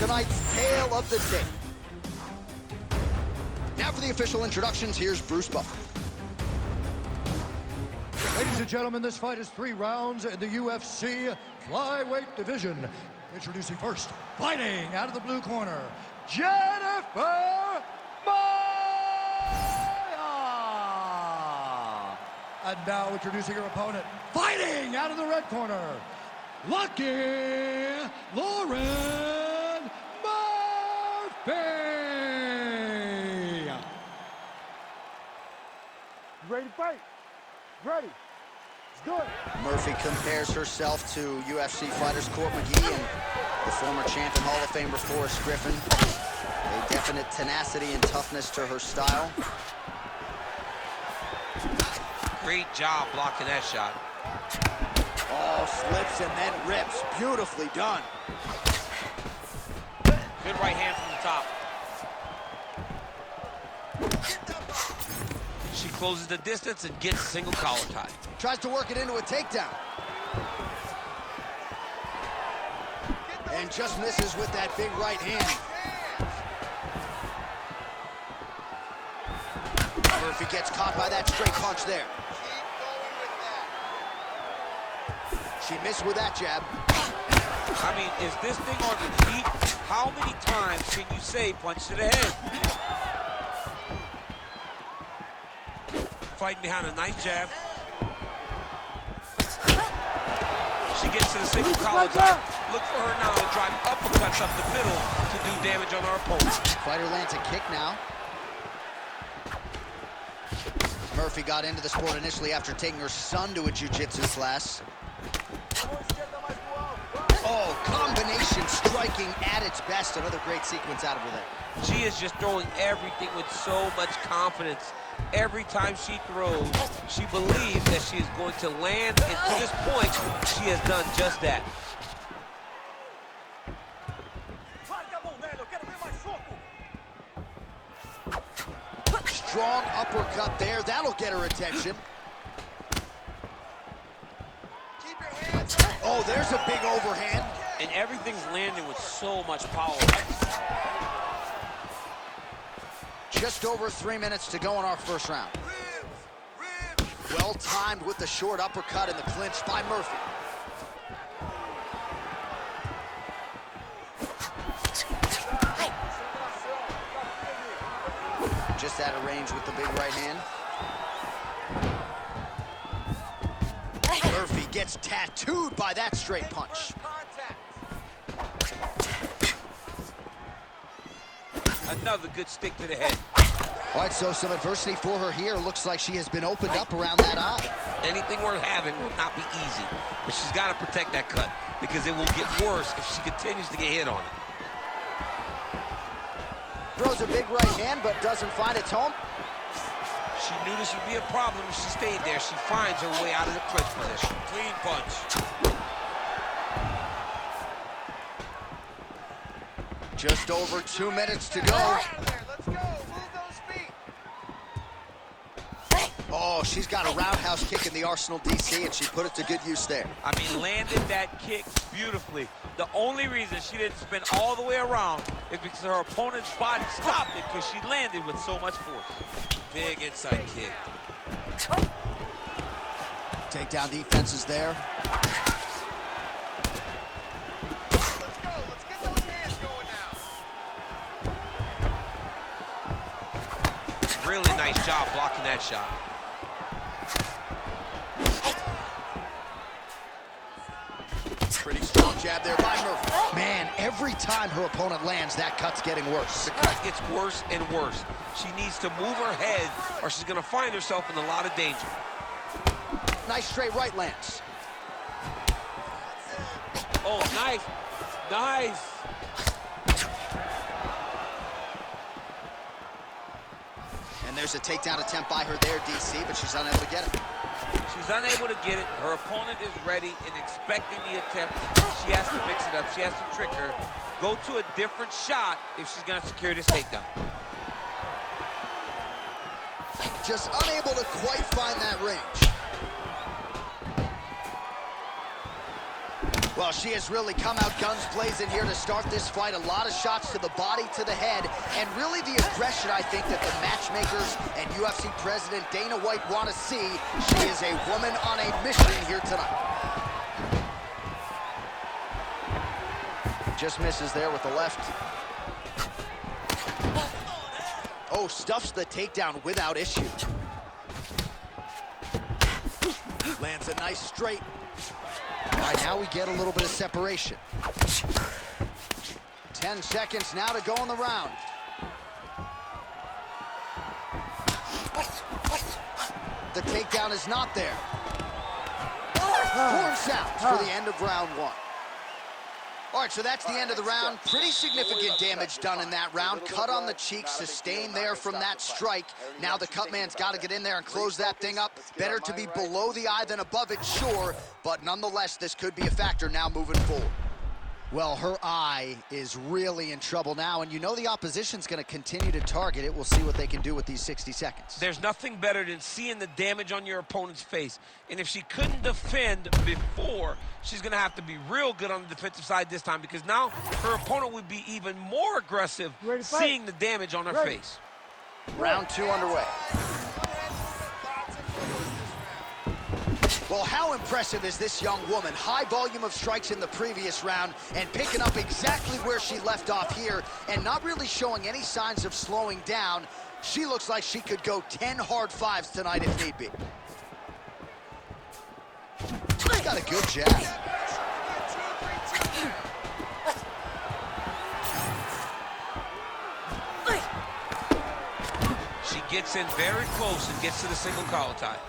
tonight's tale of the tape. Now for the official introductions, here's Bruce Buffer. Ladies and gentlemen, this fight is 3 rounds in the UFC flyweight division. Introducing first, fighting out of the blue corner, Jennifer Maia! And now introducing her opponent, fighting out of the red corner, Lucky Lauren Murphy! You ready to fight? Ready. Let's do it. Murphy compares herself to UFC fighters Court McGee and the former champ and Hall of Famer Forrest Griffin. A definite tenacity and toughness to her style. Great job blocking that shot. Oh, slips and then rips. Beautifully done. Good right hand from the top. She closes the distance and gets a single collar tie. Tries to work it into a takedown. And just misses with that big right hand. Murphy gets caught by that straight punch there. She missed with that jab. I mean, is this thing on the feet? How many times can you say punch to the head? Fighting behind a nice jab. She gets to the single collar tie. Look for her now to drive uppercuts up the middle to do damage on her opponent. Fighter lands a kick now. Murphy got into the sport initially after taking her son to a jiu-jitsu class. Oh, combination striking at its best. Another great sequence out of her there. She is just throwing everything with so much confidence. Every time she throws, she believes that she is going to land, and to this point, she has done just that. Strong uppercut there. That'll get her attention. Oh, there's a big overhand. And everything's landing with so much power. Just over 3 minutes to go in our first round. Well timed with the short uppercut in the clinch by Murphy. Just out of range with the big right hand. Murphy gets tattooed by that straight punch. Another good stick to the head. All right, so some adversity for her here. Looks like she has been opened up around that eye. Anything worth having will not be easy, but she's got to protect that cut because it will get worse if she continues to get hit on it. Throws a big right hand, but doesn't find its home. She knew this would be a problem if she stayed there. She finds her way out of the clinch position. Clean punch. Just over 2 minutes to go. Let's go. Move those feet. Oh, she's got a roundhouse kick in the arsenal, DC, and she put it to good use there. I mean, landed that kick beautifully. The only reason she didn't spin all the way around is because her opponent's body stopped it because she landed with so much force. Big inside kick. Takedown defense is there. Let's go. Let's get those hands going now. Really nice job blocking that shot. Pretty strong jab there by Murphy. Man, every time her opponent lands, that cut's getting worse. The cut gets worse and worse. She needs to move her head or she's going to find herself in a lot of danger. Nice straight right lands. Oh, nice. Nice. And there's a takedown attempt by her there, DC, but she's unable to get it. She's unable to get it. Her opponent is ready and expecting the attempt. She has to mix it up. She has to trick her. Go to a different shot if she's going to secure this takedown. Just unable to quite find that range. Well, she has really come out guns blazing here to start this fight. A lot of shots to the body, to the head, and really the aggression, I think, that the matchmakers and UFC President Dana White want to see. She is a woman on a mission here tonight. Just misses there with the left. Oh, stuffs the takedown without issue. Lands a nice straight. All right, now we get a little bit of separation. 10 seconds now to go in the round. The takedown is not there. Horn sounds for the end of round 1. All right, so that's the end of the round. Pretty significant damage done in that round. Cut on the cheek, sustained there from that strike. Now the cut man's got to get in there and close that thing up. Better to be below the eye than above it, sure. But nonetheless, this could be a factor now moving forward. Well, her eye is really in trouble now, and you know the opposition's going to continue to target it. We'll see what they can do with these 60 seconds. There's nothing better than seeing the damage on your opponent's face. And if she couldn't defend before, she's going to have to be real good on the defensive side this time, because now her opponent would be even more aggressive seeing the damage on her face. Round 2 underway. Well, how impressive is this young woman? High volume of strikes in the previous round and picking up exactly where she left off here and not really showing any signs of slowing down. She looks like she could go 10 hard fives tonight if need be. She's got a good jab. She gets in very close and gets to the single collar tie.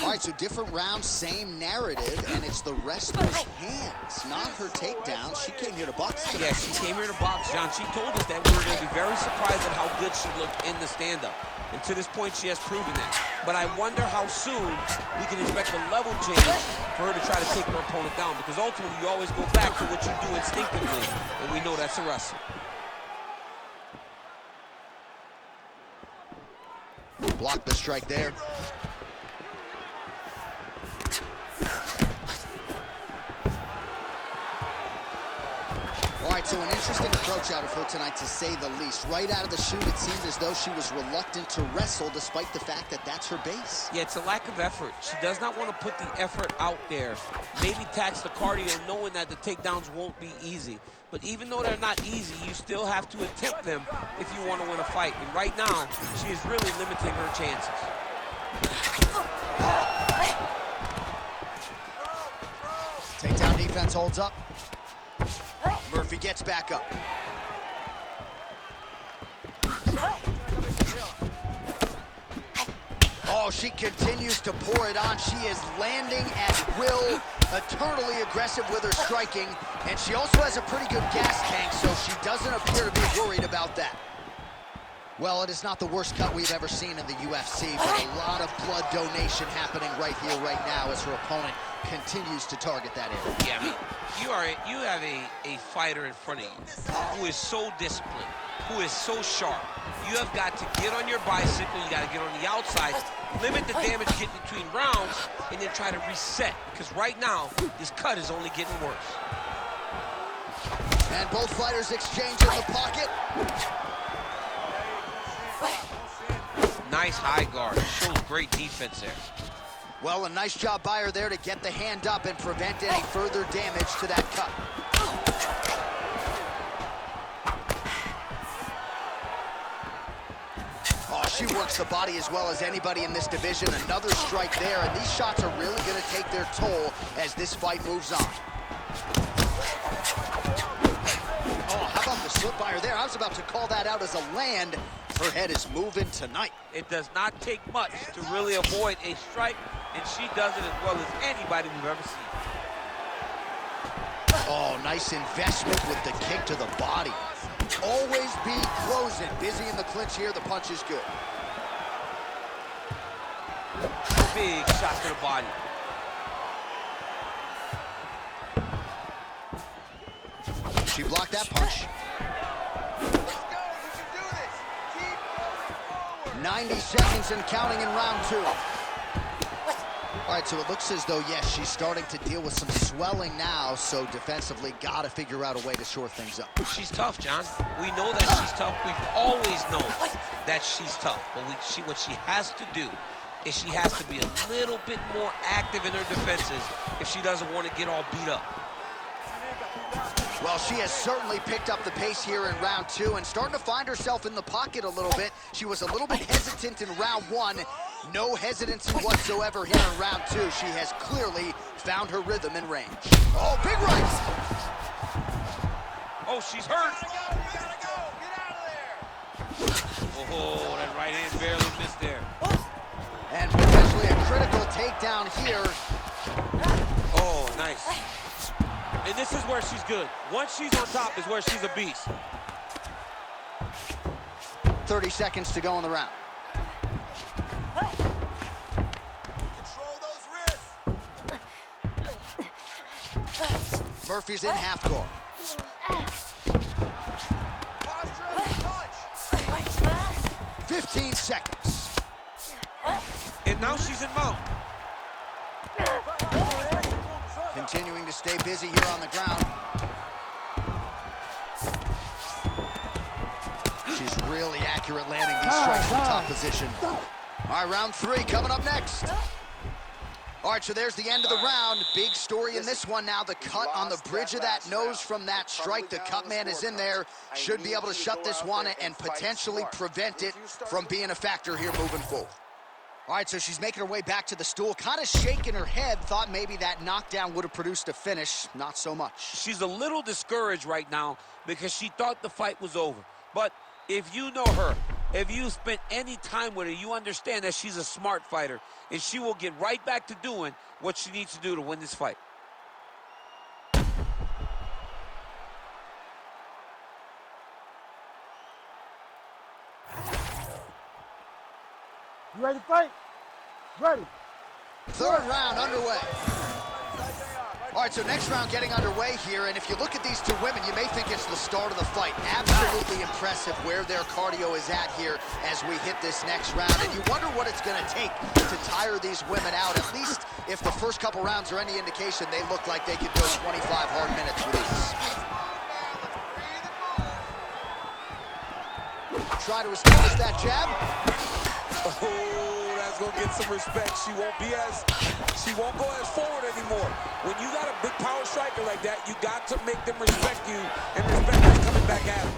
All right, so different rounds, same narrative, and it's the wrestler's hands, not her takedown. She came here to box today. Yeah, she came here to box, John. She told us that we were going to be very surprised at how good she looked in the stand-up. And to this point, she has proven that. But I wonder how soon we can expect a level change for her to try to take her opponent down, because ultimately you always go back to what you do instinctively, and we know that's a wrestler. Block the strike there. All right, so an interesting approach out of her tonight, to say the least. Right out of the chute, it seemed as though she was reluctant to wrestle, despite the fact that that's her base. Yeah, it's a lack of effort. She does not want to put the effort out there. Maybe tax the cardio, knowing that the takedowns won't be easy. But even though they're not easy, you still have to attempt them if you want to win a fight. And right now, she is really limiting her chances. Takedown defense holds up. Murphy gets back up. Oh, she continues to pour it on. She is landing at will, eternally aggressive with her striking, and she also has a pretty good gas tank, so she doesn't appear to be worried about that. Well, it is not the worst cut we've ever seen in the UFC, but a lot of blood donation happening right here, right now, as her opponent continues to target that area. Yeah, I mean, you have a fighter in front of you who is so disciplined, who is so sharp. You have got to get on your bicycle, you got to get on the outside, limit the damage getting between rounds, and then try to reset, because right now, this cut is only getting worse. And both fighters exchange in the pocket. Nice high guard. Shows great defense there. Well, a nice job by her there to get the hand up and prevent any further damage to that cut. Oh, she works the body as well as anybody in this division. Another strike there, and these shots are really going to take their toll as this fight moves on. Oh, how about the slip by her there? I was about to call that out as a land. Her head is moving tonight. It does not take much to really avoid a strike, and she does it as well as anybody we've ever seen. Oh, nice investment with the kick to the body. Always be closing. Busy in the clinch here. The punch is good. Big shot to the body. She blocked that punch. 90 seconds and counting in round 2. All right, so it looks as though, yes, she's starting to deal with some swelling now, so defensively got to figure out a way to shore things up. She's tough, John. We know that she's tough. We've always known that she's tough. But what she has to do is she has to be a little bit more active in her defenses if she doesn't want to get all beat up. Well, she has certainly picked up the pace here in round 2 and starting to find herself in the pocket a little bit. She was a little bit hesitant in round 1. No hesitancy whatsoever here in round 2. She has clearly found her rhythm and range. Oh, big right! Oh, she's hurt. Oh, that right hand barely missed there. And potentially a critical takedown here. Oh, nice. And this is where she's good. Once she's on top is where she's a beast. 30 seconds to go in the round. Control those wrists. Murphy's in half guard. Posture, punch. 15 seconds. And now she's in mount. Continuing to stay busy here on the ground. She's really accurate landing these strikes from top position. All right, round 3 coming up next. All right, so there's the end of the round. Big story in this one now. The cut on the bridge of that nose from that strike. The cut man is in there. Should be able to shut this one and potentially prevent it from being a factor here moving forward. All right, so she's making her way back to the stool, kind of shaking her head, thought maybe that knockdown would have produced a finish. Not so much. She's a little discouraged right now because she thought the fight was over. But if you know her, if you spent any time with her, you understand that she's a smart fighter, and she will get right back to doing what she needs to do to win this fight. You ready to fight? Ready. Third round underway. All right, so next round getting underway here, and if you look at these two women, you may think it's the start of the fight. Absolutely impressive where their cardio is at here as we hit this next round, and you wonder what it's going to take to tire these women out. At least if the first couple rounds are any indication, they look like they could go 25 hard minutes with ease. Try to establish that jab. Oh, that's gonna get some respect. She won't go as forward anymore. When you got a big power striker like that, you got to make them respect you and respect what's coming back at them.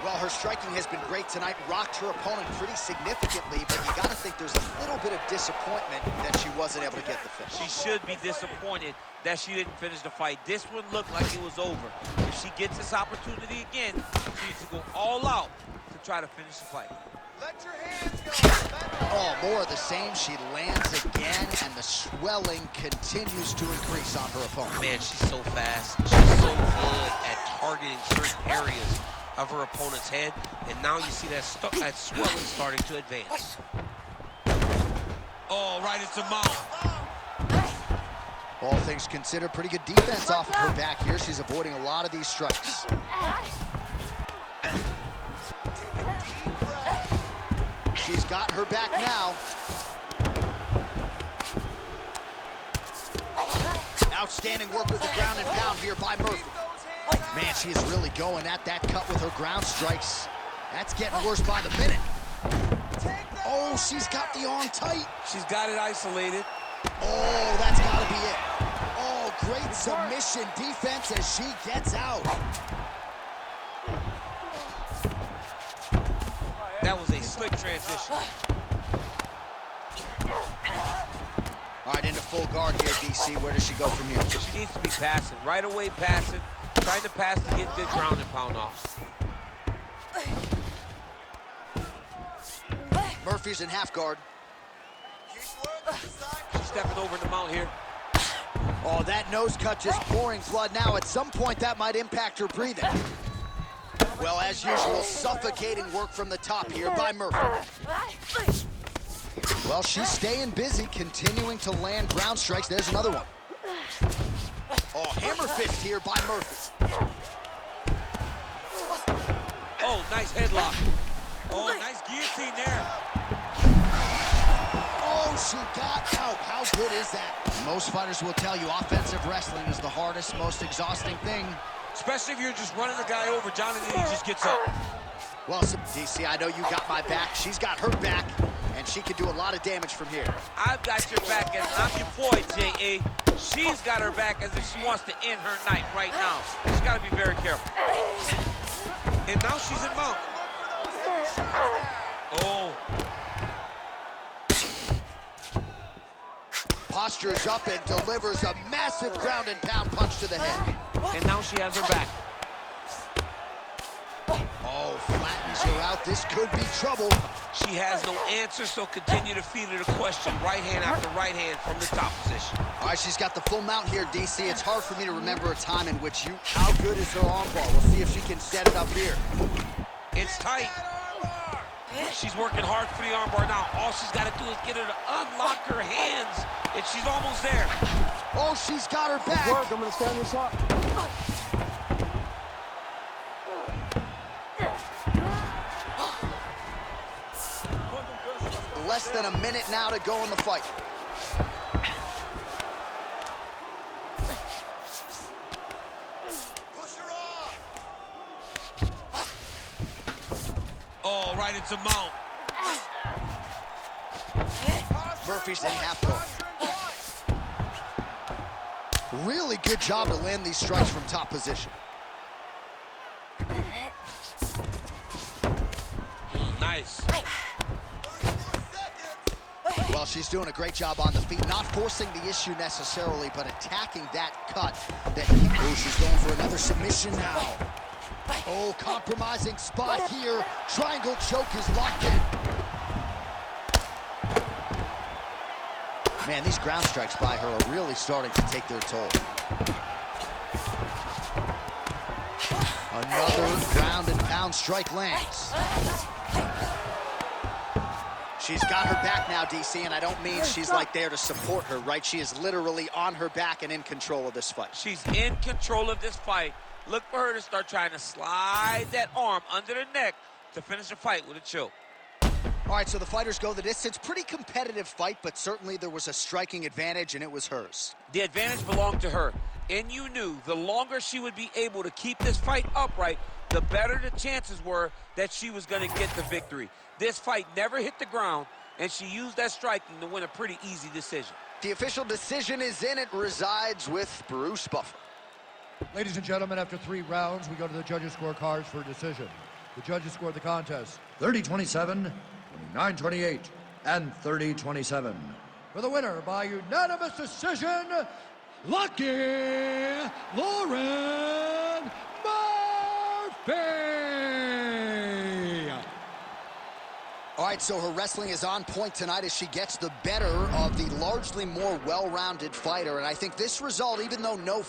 Well, her striking has been great tonight, rocked her opponent pretty significantly, but you got to think there's a little bit of disappointment that she wasn't able to get the finish. She should be disappointed that she didn't finish the fight. This one looked like it was over. If she gets this opportunity again, she needs to go all out to try to finish the fight. Let your hands go. Oh, more of the same. She lands again, and the swelling continues to increase on her opponent. Man, she's so fast. She's so good at targeting certain areas of her opponent's head, and now you see that swelling starting to advance. Oh, right into mount. All things considered, pretty good defense off of her back here. She's avoiding a lot of these strikes. She's got her back now. Outstanding work with the ground and pound here by Murphy. Man, she is really going at that cut with her ground strikes. That's getting worse by the minute. Oh, she's got the arm tight. She's got it isolated. Oh, that's got to be it. Oh, great submission defense as she gets out. That was a slick transition. All right, into full guard here, DC. Where does she go from here? She needs to be passing. Right away passing. Trying to pass to get the ground and pound off. Murphy's in half guard. She's stepping over the mount here. Oh, that nose cut just pouring blood now. At some point, that might impact her breathing. Well, as usual, suffocating work from the top here by Murphy. Well, she's staying busy, continuing to land ground strikes. There's another one. Oh, hammer fist here by Murphy. Oh, nice headlock. Oh, nice guillotine there. Oh, she got out. How good is that? Most fighters will tell you offensive wrestling is the hardest, most exhausting thing. Especially if you're just running the guy over, Jonathan, he just gets up. Well, DC, I know you got my back. She's got her back, and she can do a lot of damage from here. I've got your back, and I'm your boy, J.A. She's got her back as if she wants to end her night right now. She's got to be very careful. And now she's in mount. Oh. Postures up and delivers a massive ground and pound punch to the head. And now she has her back. Oh, flattens her out. This could be trouble. She has no answer, so continue to feed her the question. Right hand after right hand from the top position. All right, she's got the full mount here, DC. It's hard for me to remember a time in which how good is her armbar? We'll see if she can set it up here. It's tight. She's working hard for the armbar now. All she's got to do is get her to unlock her hands, and she's almost there. Oh, she's got her back. Work, I'm gonna stand this up. Less than a minute now to go in the fight. Oh, right into mount. Murphy's in half guard. Really good job to land these strikes from top position. Nice. Well, she's doing a great job on the feet, not forcing the issue necessarily, but attacking that cut. Oh, she's going for another submission now. Oh, compromising spot here. Triangle choke is locked in. Man, these ground strikes by her are really starting to take their toll. Another ground and pound strike lands. She's got her back now, DC, and I don't mean she's like there to support her, right? She is literally on her back and in control of this fight. She's in control of this fight. Look for her to start trying to slide that arm under the neck to finish the fight with a choke. All right, so the fighters go the distance. Pretty competitive fight, but certainly there was a striking advantage, and it was hers. The advantage belonged to her, and you knew the longer she would be able to keep this fight upright, the better the chances were that she was going to get the victory. This fight never hit the ground, and she used that striking to win a pretty easy decision. The official decision is in. It resides with Bruce Buffer. Ladies and gentlemen, after 3 rounds, we go to the judges' scorecards for a decision. The judges scored the contest 30-27, 29-28, and 30-27. For the winner by unanimous decision, Lucky Lauren Murphy! All right, so her wrestling is on point tonight as she gets the better of the largely more well-rounded fighter. And I think this result, even though no